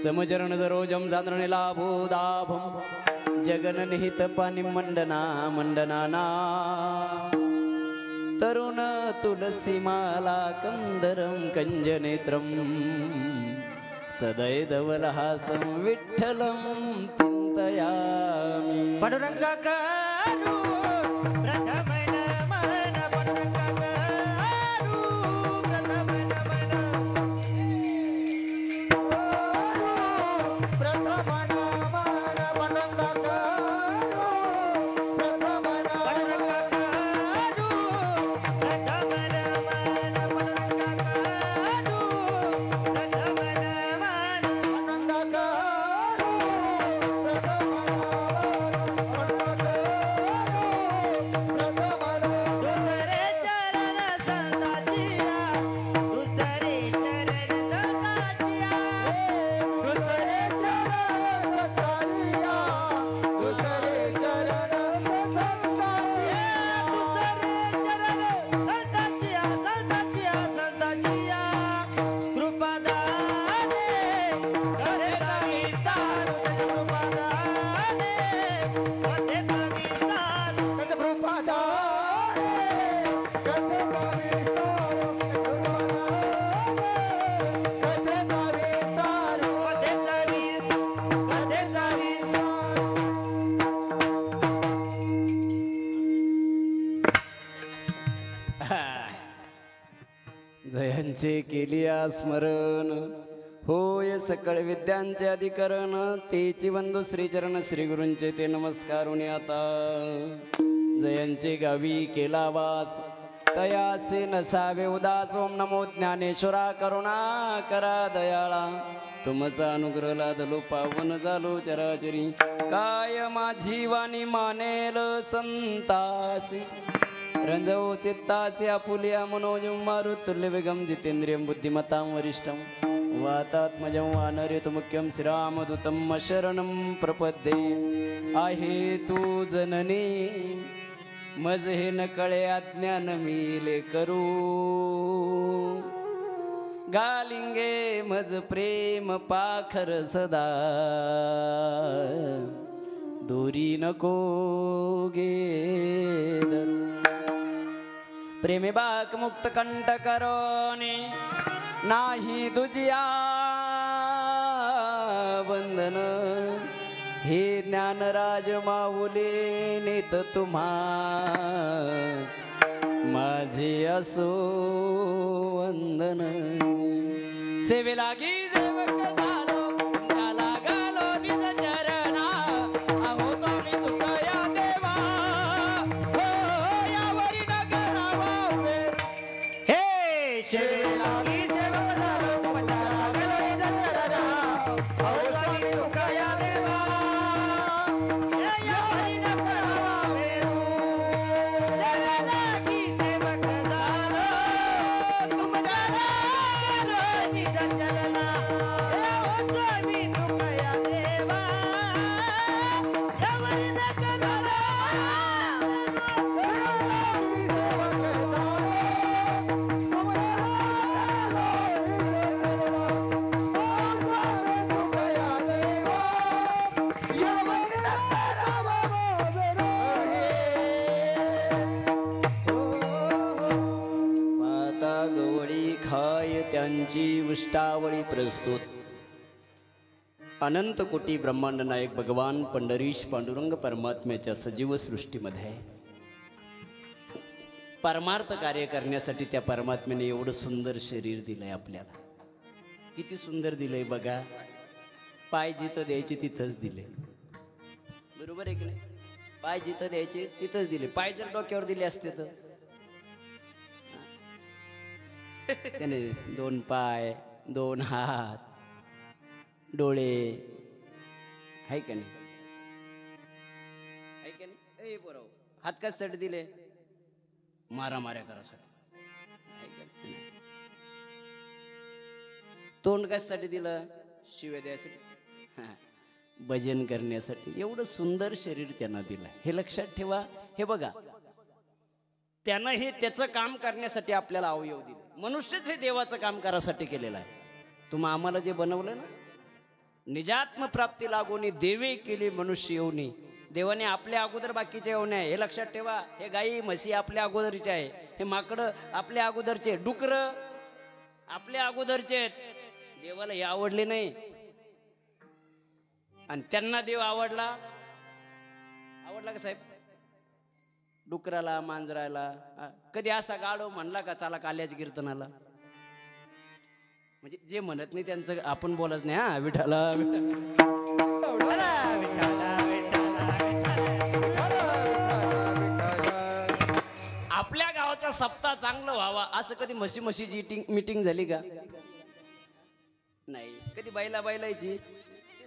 समचरण जरोजम चांद्रणीला भूदाभम जगन निहित पाणी मंडना मंडनाना तरुण तुलसी माला कंदरम कंजनेत्रम सदैदवलहासं विठ्ठलं चिंतयामि पांडुरंगा करू प्रथम नमन पांडुरंगा करू प्रथम नमन प्रथम नमन पांडुरंगा करू प्रथम पांडुरंगा करू प्रथम नमन पांडुरंगा करू प्रथम जयांचे केलिया स्मरण होय सकळ विद्यांचे अधिकरण तेची बंधू श्रीचरण श्री गुरूंचे ते नमस्कारुणी आता जयांचे गावी केला वास तयासे नसावे उदास ओम नमो ज्ञानेश्वरा करुणा करा दयाळा तुमचा अनुग्रह लादलो पावन झालो चराचरी काय माझी वाणी मानेल संतासी रंजवो चित्तासी आपुलिया मनोजं मारुतुल्य वेगं जितेंद्रियं बुद्धिमतां वरिष्ठं वातात्मजं वानरेतुमुख्यं श्रीरामदूतं शरणं प्रपद्ये आहे तू जननी मज हे न कळे अज्ञान मिले करू गालिंगे मज प्रेम पाखर सदा दोरी नको गे प्रेमे बाक मुक्त कंठ करोनी नाही दुजिया बंधन हे ज्ञानराज माऊली नेत तुम्हा माझे असो वंदन सेवे लागी सेवक झालो त्याला गालो निज चरणा आहो तुम्ही तुकया देवा हो यावरी न करावा उभे हे सेवे लागी सेवक झालो त्याला गालो निज चरणा आहो तुम्ही तुकया देवा यावरी न करावा उभे सेवे लागी सेवक झालो तुमच्या गालो निज चरणा आहो तुम्ही तुकया देवा यावरी न करावा पाता गवळी खाय त्यांची उष्टावळी प्रस्तुत अनंत कोटी ब्रह्मांड नायक भगवान पंढरीश पांडुरंग परमात्म्याच्या सजीव सृष्टीमध्ये परमार्थ कार्य करण्यासाठी त्या परमात्म्याने एवढं सुंदर शरीर दिलंय आपल्याला. किती सुंदर दिलंय बघा. पाय जिथं द्यायचे तिथंच दिले, बरोबर आहे की नाही? पाय जिथं द्यायचे तिथंच दिले. पाय जर डोक्यावर दिले असते तर त्याने दोन पाय, दोन हात, डोळे आहे का नाही? आहे का नाही? ए बरोबर. हात कशासाठी दिले? मारामाऱ्या करासाठी. आहे का नाही? तोंड कशासाठी दिलं? शिव्या द्यायसाठी, भजन करण्यासाठी. एवढं सुंदर शरीर त्यांना दिलं. हे लक्षात ठेवा. हे बघा, त्यानं हे त्याचं काम करण्यासाठी आपल्याला अवयव दिले. मनुष्यच हे देवाचं काम करायसाठी केलेलं आहे. तुम्ही आम्हाला जे बनवलं ना, निजात्म प्राप्ती लागोनी देवे केली मनुष्य येऊनी. देवाने आपल्या अगोदर बाकीचे येऊ नये हे लक्षात ठेवा. हे गाई म्हशी आपल्या अगोदरचे आहे, हे माकडं आपल्या अगोदरचे, डुकर आपल्या अगोदरचे आहेत. देवाला हे आवडले नाही आणि त्यांना देव आवडला का साहेब? डुकराला मांजराला कधी असा गाडो म्हणला का चला काल्याच्या कीर्तनाला? म्हणजे जे म्हणत नाही त्यांचं आपण बोलच नाही. हा विठाला आपल्या गावाचा सप्ताह चांगला व्हावा असं कधी म्हशीची मीटिंग झाली का? नाही. कधी बैलाची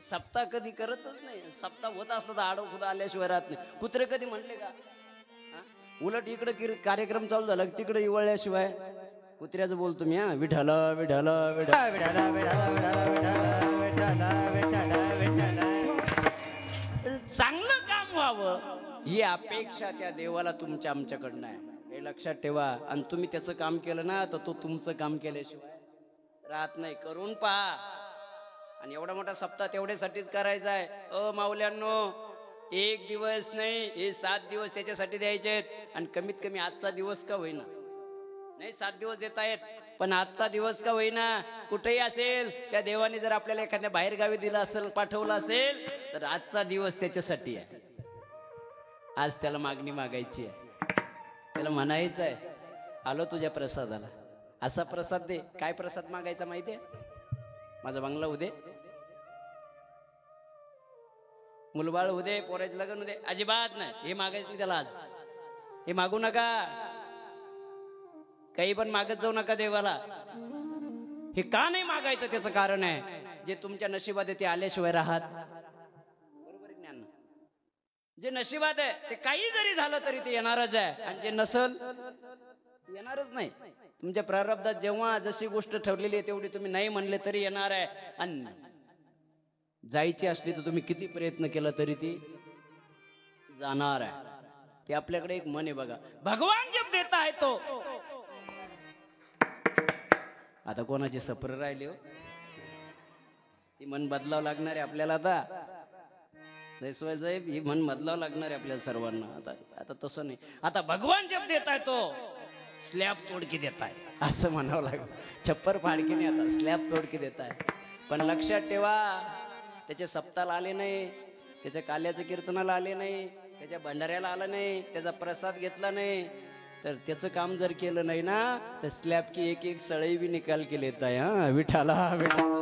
सप्ताह कधी करतच नाही. सप्ताह होत असलं तर आडो खुदा आल्याशिवाय राहत नाही. कुत्रे कधी म्हणले का? उलट इकडे कार्यक्रम चालू झाला तिकडे इवळल्याशिवाय कुत्र्याचं बोलतो मी. हा विठाला विठाला चांगलं काम व्हावं ही अपेक्षा त्या देवाला तुमच्या आमच्याकडनं आहे. हे लक्षात ठेवा. आणि तुम्ही त्याचं काम केलं ना तर तो तुमचं काम केल्याशिवाय राहत नाही. करून पहा. आणि एवढा मोठा सप्ताह तेवढ्यासाठीच करायचा आहे. माऊल्यांनो, एक दिवस नाही, हे 7 दिवस त्याच्यासाठी द्यायचे आहेत. आणि कमीत कमी आजचा दिवस का होईना, नाही 7 दिवस देत आहेत, पण आजचा दिवस का होईना, कुठेही असेल त्या देवाने जर आपल्याला एखाद्या बाहेर गावी दिला असेल, पाठवलं असेल, तर आजचा दिवस त्याच्यासाठी आहे. आज त्याला मागणी मागायची आहे. त्याला म्हणायचं आहे, आलो तुझ्या प्रसादाला, असा प्रसाद दे. काय प्रसाद मागायचा माहितीये? माझा बंगला उदे, मुलबाळ उदे, पोराचं लग्न उदे, अजिबात नाही. हे मागायचं नाही त्याला. आज हे मागू नका. काही पण मागत जाऊ नका देवाला. हे का नाही मागायचं त्याचं कारण आहे, जे तुमच्या नशिबात आहे ते आल्याशिवाय राहत. बरोबर ज्ञान. जे नशिबात आहे ते काही जरी झालं तरी ते येणारच आहे, आणि जे नसल येणारच नाही. तुमच्या प्रारब्धात जेव्हा जशी गोष्ट ठरलेली आहे तेवढी तुम्ही नाही म्हणले तरी येणार आहे. आणि जायची असली तर तुम्ही किती प्रयत्न केला तरी ती जाणार आहे. ते आपल्याकडे एक मन आहे बघा, भगवान जब देता है तो. आता कोणाची सफर राहिली हो, ती मन बदलावं लागणार आहे आपल्याला. आता जयस्वाय साहेब, ही मन बदलावं लागणार आहे आपल्याला सर्वांना. आता तसं नाही. आता भगवान जब देता है तो स्लॅब तोडकी देता है असं म्हणावं लागेल. छप्पर फाडकी नाही, आता स्लॅब तोडकी देता है. पण लक्षात ठेवा, त्याच्या सप्ताहाला आले नाही, त्याच्या काल्याच्या कीर्तनाला आले नाही, त्याच्या भंडाऱ्याला आलं नाही, त्याचा प्रसाद घेतला नाही, तर त्याचं काम जर केलं नाही ना तर स्लॅब की एक एक सळई बी निकाल के लेता है. हा विठाला विठाला.